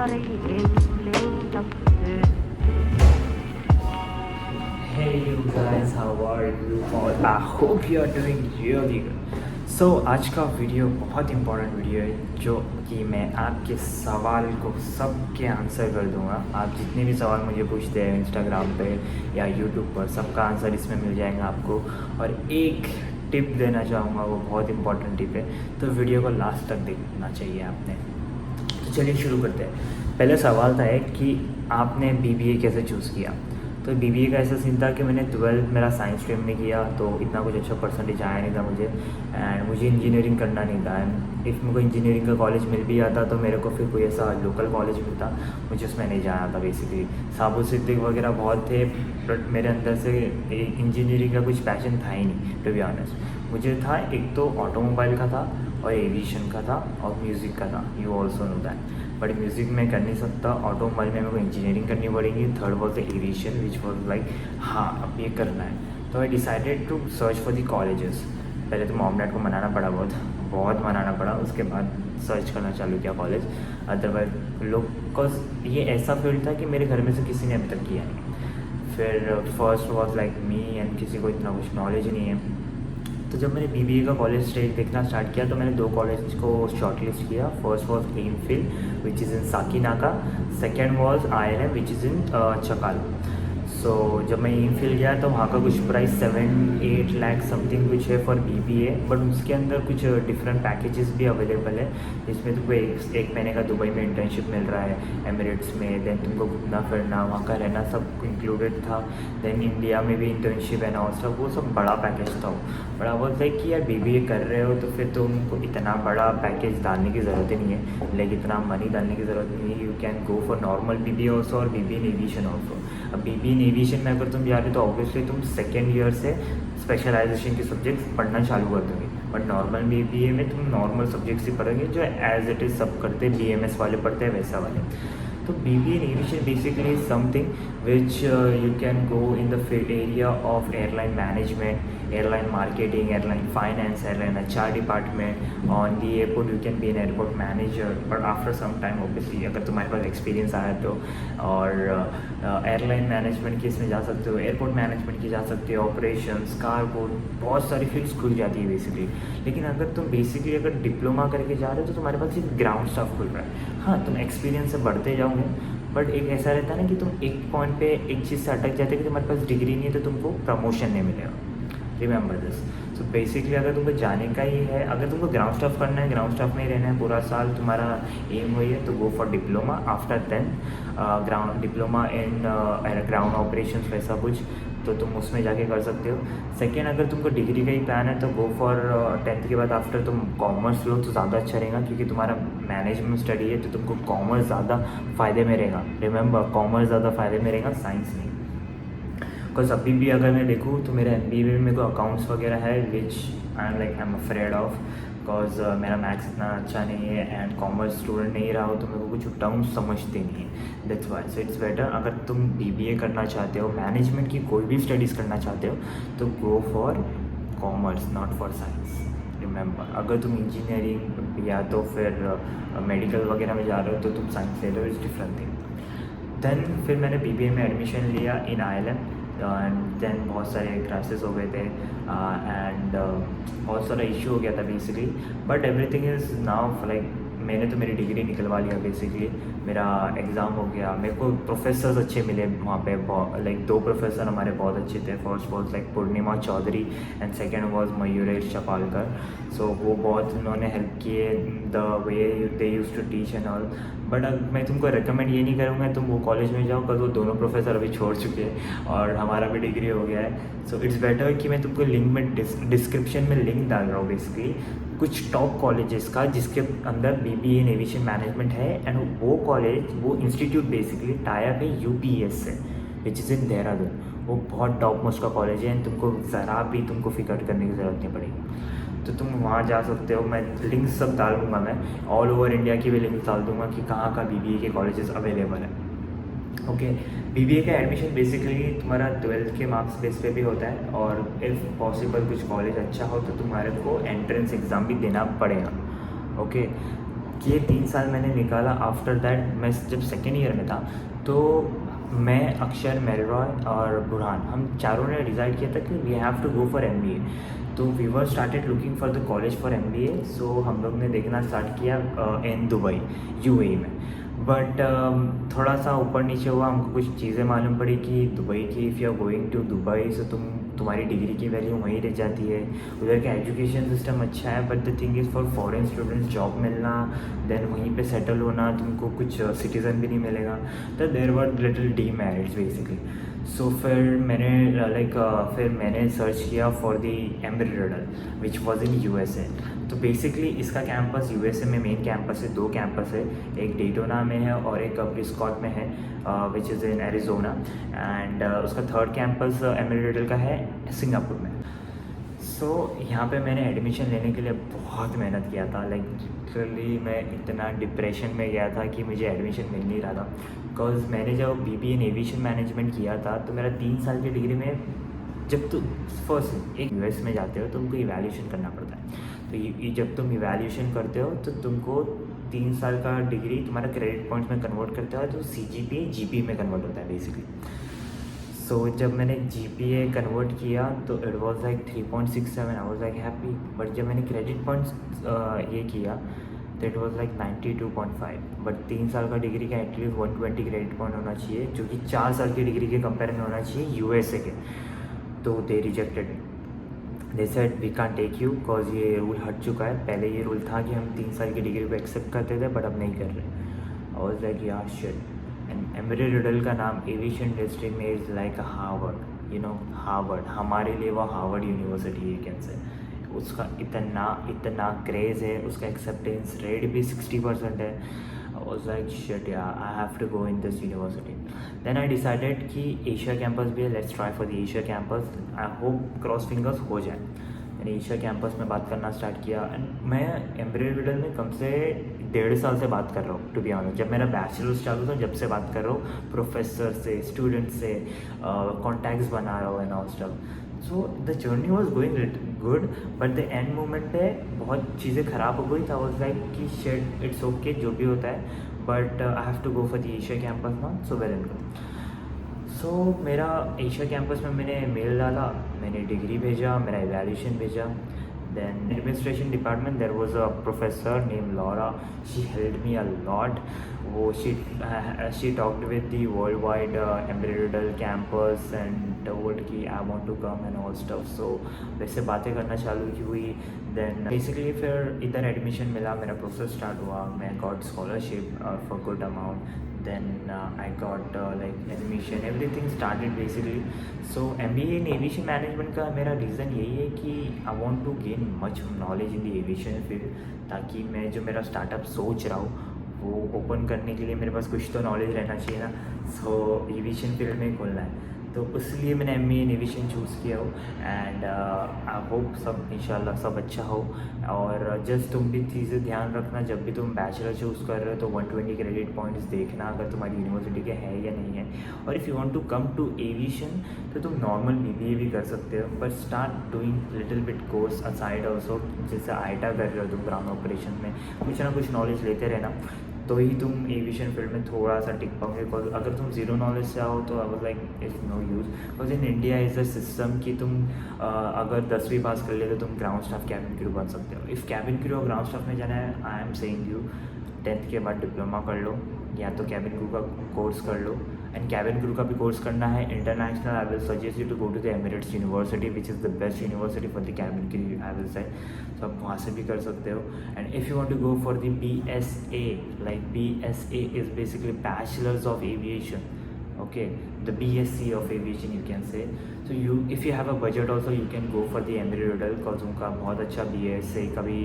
Hey you guys, how are you all? I hope you are doing really good. So आज का video बहुत important video है जो कि मैं आपके सवाल को सबके आंसर कर दूंगा। आप जितने भी सवाल मुझे पूछते हैं इंस्टाग्राम पे या यूट्यूब पर, सबका आंसर इसमें मिल जाएगा आपको। और एक टिप देना चाहूँगा, वो बहुत इंपॉर्टेंट टिप है, तो वीडियो को लास्ट तक देखना चाहिए आपने। तो चलिए शुरू करते हैं। पहले सवाल था कि आपने बीबीए कैसे चूज़ किया। तो बीबीए का ऐसा सीन था कि मैंने 12th मेरा साइंस स्ट्रीम में किया, तो इतना कुछ अच्छा परसेंटेज आया नहीं था मुझे, एंड मुझे इंजीनियरिंग करना नहीं था। एंड इफ़ मुझे इंजीनियरिंग का कॉलेज मिल भी जाता तो मेरे को फिर कोई ऐसा लोकल कॉलेज मिलता, मुझे उसमें नहीं जाना था। बेसिकली साबु सिद्दीक वगैरह बहुत थे, बट मेरे अंदर से इंजीनियरिंग का कुछ पैशन था ही नहीं, टू बी ऑनेस्ट। मुझे था एक तो ऑटोमोबाइल का था और एविएशन का था और म्यूज़िक का था, you also know that. But music में कर नहीं सकता, ऑटोमोबाइल में मेरे को इंजीनियरिंग करनी पड़ेगी। Third was the aviation which was like हाँ अब ये करना है। तो I decided to search for the colleges. पहले तो मॉम डैड को मनाना पड़ा, बहुत मनाना पड़ा, उसके बाद सर्च करना चालू किया कॉलेज। अदरवाइज लोग को ये ऐसा फील्ड था कि मेरे घर में से किसी ने अभी तक किया नहीं। फिर first was like me, and किसी को इतना कुछ नॉलेज नहीं है। तो जब मैंने बीबीए का कॉलेज स्टेज देखना स्टार्ट किया तो मैंने 2 कॉलेज को शॉर्टलिस्ट किया। First was MPhil which is in Sakinaka, second was IIM which is in Chakala. So जब मैं एमफिल गया तो वहाँ का कुछ प्राइस 7-8 लाख समथिंग कुछ है फॉर बीबीए, बट उसके अंदर कुछ डिफरेंट पैकेजेस भी अवेलेबल है, जिसमें तुमको एक महीने का दुबई में इंटर्नशिप मिल रहा है, एमिरेट्स में, देन तुमको घूमना फिरना, वहाँ का रहना सब इंक्लूडेड था। देन इंडिया में भी इंटर्नशिप है ना, और सब वो सब बड़ा पैकेज था। बट आई वाज लाइक कि यार बीबीए कर रहे हो तो फिर तुमको इतना बड़ा पैकेज डालने की ज़रूरत ही नहीं है, लाइक इतना मनी डालने की ज़रूरत नहीं है। You can go for normal BBA also और बीबीए इन एविएशन ऑल्सो। अब बीबीए इन एविएशन में अगर तुम जा रहे हो तो ऑब्वियसली तुम सेकेंड ईयर से स्पेशलाइजेशन के सब्जेक्ट्स पढ़ना चालू कर दोगे। बट नॉर्मल बीबीए में तुम नॉर्मल सब्जेक्ट्स ही पढ़ोगे जो एज इट इज़ सब करते हैं, BMS वाले पढ़ते हैं वैसा वाले। तो BBA in aviation basically is something which you can go in the area of airline management, airline marketing, airline finance, airline HR department. On the airport you can be an airport manager, but after some time obviously अगर तुम्हारे पास experience आया तो, और airline management की इसमें जा सकते हो, एयरपोर्ट मैनेजमेंट की जा सकते हो, ऑपरेशंस, कार्गो, बहुत सारी फील्ड्स खुल जाती है बेसिकली। लेकिन अगर तुम बेसिकली अगर डिप्लोमा करके जा रहे हो तो तुम्हारे पास सिर्फ ग्राउंड स्टाफ खुल रहा है। हाँ, तुम एक्सपीरियंस से बढ़ते जाओगे, बट एक ऐसा रहता है ना कि तुम एक पॉइंट पे एक चीज़ से अटक जाते हो कि तुम्हारे पास डिग्री नहीं है तो तुमको प्रमोशन नहीं मिलेगा। Remember this. सो बेसिकली अगर तुमको जाने का ही है, अगर तुमको ग्राउंड स्टाफ करना है, ग्राउंड स्टाफ में ही रहना है पूरा साल, तुम्हारा एम वही है, तो go for diploma after 10 ground diploma in ground operations वैसा कुछ, तो तुम उसमें जाके कर सकते हो। सेकेंड, अगर तुमको डिग्री का ही प्लान है तो गो फॉर 10th के बाद आफ्टर तुम कॉमर्स लो तो ज़्यादा अच्छा रहेगा, क्योंकि तुम्हारा मैनेजमेंट स्टडी है तो तुमको कॉमर्स ज़्यादा फ़ायदे में रहेगा। रिमेंबर, कॉमर्स ज़्यादा फ़ायदे में रहेगा, साइंस नहीं। बिकॉज अभी भी अगर मैं देखूँ तो मेरा MBA में मेरे को अकाउंट्स वगैरह है which I am afraid of, because मेरा मैथ्स इतना अच्छा नहीं है, एंड कॉमर्स स्टूडेंट नहीं रहा हो तो मेरे को कुछ टर्म्स समझते नहीं है, that's why. So it's better, अगर तुम BBA करना चाहते हो, मैनेजमेंट की कोई भी स्टडीज़ करना चाहते हो तो go for commerce, not for science. Remember, अगर तुम इंजीनियरिंग या तो फिर मेडिकल वगैरह में जा रहे हो तो तुम साइंस ले लो, इट्स डिफरेंट थिंग। देन फिर मैंने BBA में एडमिशन लिया इन IIM, एंड देन बहुत सारे क्राइसिस हो गए थे, एंड बहुत सारा इशू हो गया था basically, but everything is now like मैंने तो मेरी डिग्री निकलवा लिया बेसिकली, मेरा एग्ज़ाम हो गया, मेरे को प्रोफेसर्स अच्छे मिले वहाँ पे, लाइक 2 प्रोफेसर हमारे बहुत अच्छे थे। First was like Purnima Chaudhary and second was Mayuresh Chapalkar. So वो बहुत उन्होंने हेल्प किए the way they use to teach and all. But अब मैं तुमको रिकमेंड ये नहीं करूँगा तुम वो कॉलेज में जाओ, because वो दोनों प्रोफेसर अभी छोड़ चुके हैं और हमारा भी डिग्री हो गया है। सो इट्स बेटर कि मैं तुमको लिंक में डिस्क्रिप्शन में लिंक डाल रहा हूँ बेसिकली कुछ टॉप कॉलेजेस का, जिसके अंदर BBA इन एविएशन मैनेजमेंट है, एंड वो कॉलेज, वो इंस्टीट्यूट बेसिकली टाइप है UPS से, विच इज़ इन देहरादून। वो बहुत टॉप मोस्ट का कॉलेज है, एंड तुमको ज़रा भी तुमको फिक्र करने की ज़रूरत नहीं पड़ेगी, तो तुम वहाँ जा सकते हो। मैं लिंक सब डाल दूँगा, मैं ऑल ओवर इंडिया की भी लिंक डाल दूँगा कि कहाँ का BBA के कॉलेजेस अवेलेबल है। ओके, BBA का एडमिशन बेसिकली तुम्हारा 12th के मार्क्स बेस पे भी होता है, और इफ़ पॉसिबल कुछ कॉलेज अच्छा हो तो तुम्हारे को एंट्रेंस एग्ज़ाम भी देना पड़ेगा। ओके, ये 3 साल मैंने निकाला। आफ्टर दैट मैं जब सेकेंड ईयर में था तो मैं, अक्षर, मेलरॉय और बुरहान, हम चारों ने डिसाइड किया था कि we have to go for MBA। तो we were started looking for the college for MBA। So हम लोग ने देखना स्टार्ट किया इन दुबई, UAE में। बट थोड़ा सा ऊपर नीचे हुआ, हमको कुछ चीज़ें मालूम पड़ी कि दुबई की, if you are going to Dubai so तुम्हारी डिग्री की वैल्यू वहीं रह जाती है। उधर का एजुकेशन सिस्टम अच्छा है, but the thing is for foreign students job मिलना, देन वहीं पे सेटल होना, तुमको कुछ सिटीज़न भी नहीं मिलेगा। तो there were little demerits basically. So फिर मैंने सर्च किया for the Embry Riddle which was in USA। तो बेसिकली इसका कैंपस USA में मेन कैंपस है, 2 कैंपस है, एक डेटोना में है और एक प्रिस्कॉट में है, विच इज़ इन एरिजोना। एंड उसका 3rd कैंपस एम्बेडेड रिडल का है सिंगापुर में। सो यहाँ पे मैंने एडमिशन लेने के लिए बहुत मेहनत किया था। लाइक लिटरली मैं इतना डिप्रेशन में गया था कि मुझे एडमिशन मिल नहीं रहा था। बिकॉज मैंने जब BBA इन एविएशन मैनेजमेंट किया था तो मेरा 3 साल की डिग्री में, जब तुम फर्स्ट एक US में जाते हो तो तुमको इवैल्यूएशन करना पड़ता है। तो ये जब तुम इवैल्यूएशन करते हो तो तुमको 3 साल का डिग्री तुम्हारा क्रेडिट पॉइंट्स में कन्वर्ट करते हो, तो CGPA GPA में कन्वर्ट होता है बेसिकली। सो जब मैंने GPA कन्वर्ट किया तो it was like 3.67, I was like happy. But जब मैंने क्रेडिट पॉइंट्स ये किया तो इट वाज लाइक 92.5। बट 3 साल का डिग्री का एटलीस्ट 120 क्रेडिट पॉइंट होना चाहिए, जो कि 4 साल की डिग्री के कंपेयर में होना चाहिए USA के। तो they rejected me. They said we can't take you because ये रूल हट चुका है। पहले ये रूल था कि हम 3 साल की डिग्री को एक्सेप्ट करते थे, बट अब नहीं कर रहे। आई वाज लाइक यार शिट। एंड एम्बेडेड रिडल का नाम एविएशन इंडस्ट्री में is like Harvard, you know, Harvard हमारे लिए वो हार्वर्ड यूनिवर्सिटी है कैन से। उसका इतना क्रेज़ है, उसका एक्सेप्टेंस रेट भी 60% है। I was like shit yeah, I have to go in this university. Then I decided कि एशिया कैंपस भी है, let's try for the Asia campus. I hope cross fingers हो जाए। मैंने एशिया कैंपस में बात करना स्टार्ट किया। एंड मैं एम्बेडेड रिडल में कम से 1.5 साल से बात कर रहा हूँ टू बी ऑनेस्ट। जब मेरा बैचलर्स चालू था जब से बात कर रहा हूँ, प्रोफेसर से, स्टूडेंट से कॉन्टैक्ट्स बना रहा हूँ and all stuff. So the journey was going good, but the end moment पे बहुत चीज़ें ख़राब हो गई था। वॉज लाइक कि शेट इट्स ओके जो भी होता है, but I have to go for the Asia campus now, so well and good. So मेरा एशिया कैंपस में मैंने मेल डाला, मैंने डिग्री भेजा, मेरा इवैल्यूएशन भेजा। Then administration department there was a professor named Laura. She helped me a lot. वो she talked with the worldwide embedded campus and told कि I want to come and all stuff. So वैसे बातें करना चालू की हुई। Then basically फिर इधर एडमिशन मिला, मेरा प्रोसेस स्टार्ट हुआ, मैं got scholarship for good amount. Then I got like admission, everything started basically. So MBA in aviation management का मेरा रीज़न यही है कि I want to gain much knowledge in the aviation field, ताकि मैं जो मेरा स्टार्टअप सोच रहा हूँ वो ओपन करने के लिए मेरे पास कुछ तो नॉलेज रहना चाहिए ना। सो एविएशन फील्ड में खोलना है, तो इसलिए मैंने MBA इन एविएशन चूज़ किया हो। एंड आई होप सब इंशाल्लाह सब अच्छा हो। और जस्ट तुम भी चीज़ें ध्यान रखना, जब भी तुम बैचलर चूज़ कर रहे हो तो 120 क्रेडिट पॉइंट्स देखना अगर तुम्हारी यूनिवर्सिटी के है या नहीं है। और if you want to come to aviation तो तुम नॉर्मल BBA भी कर सकते हो, but start doing little bit course aside also. जैसे आईटा कर रहे हो तुम ग्राउंड ऑपरेशन में, कुछ ना कुछ नॉलेज लेते रहना, तो ही तुम एविएशन फील्ड में थोड़ा सा टिक पाओगे। बिकॉज अगर तुम जीरो नॉलेज से आओ तो I was like it's no use. Because in India is a system कि तुम अगर 10वीं पास कर ले तो तुम ग्राउंड स्टाफ कैबिन क्रू बन सकते हो। इफ़ कैबिन क्रू और ग्राउंड स्टाफ में जाना है, I am saying you 10th के बाद डिप्लोमा कर लो या तो कैबिन क्रू का कोर्स कर लो। एंड कैबिन क्रू का भी कोर्स करना है international, I will suggest you to go to the Emirates university which is the best university for the cabin crew, I will say. तो आप वहाँ से भी कर सकते हो। And if you want to go for the BSA, like BSA is basically bachelors of aviation, okay, the BSc of aviation you can say. So you, if you have a budget also you can go for the embedded riddle, cause उनका बहुत अच्छा BSA का भी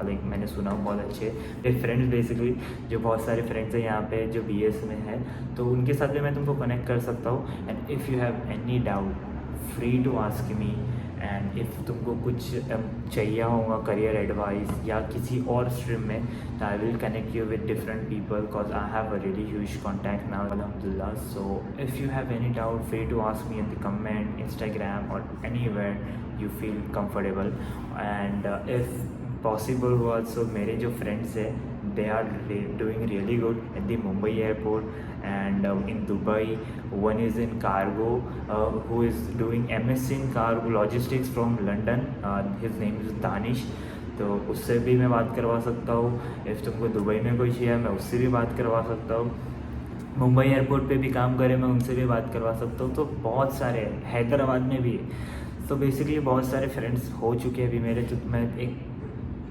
like मैंने सुना बहुत अच्छे मेरे फ्रेंड्स बेसिकली, जो बहुत सारे फ्रेंड्स हैं यहाँ पे जो BS में है, तो उनके साथ भी मैं तुमको कनेक्ट कर सकता हूँ। And if you have any doubt free to ask me. And if तुमको कुछ चाहिए होगा करियर एडवाइस या किसी और स्ट्रीम में, तो I will connect you with different people because I have a really huge contact now अल्हम्दुलिल्लाह। So if you have any doubt free to ask me in the comment, Instagram और anywhere you feel comfortable. And if possible हुआ so मेरे जो friends हैं they are doing really good at the Mumbai airport, and in Dubai one is in cargo, who is doing MSc in cargo logistics from London. His name is Danish. तो उससे भी मैं बात करवा सकता हूँ. इफ़ तुमको दुबई में कोई चाहिए मैं उससे भी बात करवा सकता हूँ. मुंबई एयरपोर्ट पे भी काम करे मैं उनसे भी बात करवा सकता हूँ. तो बहुत सारे हैं, हैदराबाद में भी है. तो बेसिकली बहुत सारे फ्रेंड्स हो चुके हैं अभी मेरे. तो मैं एक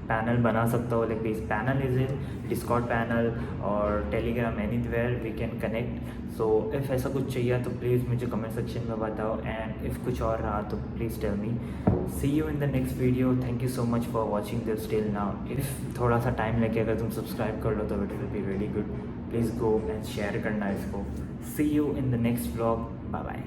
पैनल बना सकता हूँ. Like this panel is in Discord panel और Telegram, anywhere we can connect. So if ऐसा कुछ चाहिए तो प्लीज़ मुझे कमेंट सेक्शन में बताओ. एंड इफ़ कुछ और रहा तो please tell me. See you in the next video. Thank you so much for watching this till now. If थोड़ा सा टाइम लगे अगर तुम सब्सक्राइब कर लो तो it will be really good. Please go and share करना इसको. See you in the next vlog. Bye bye.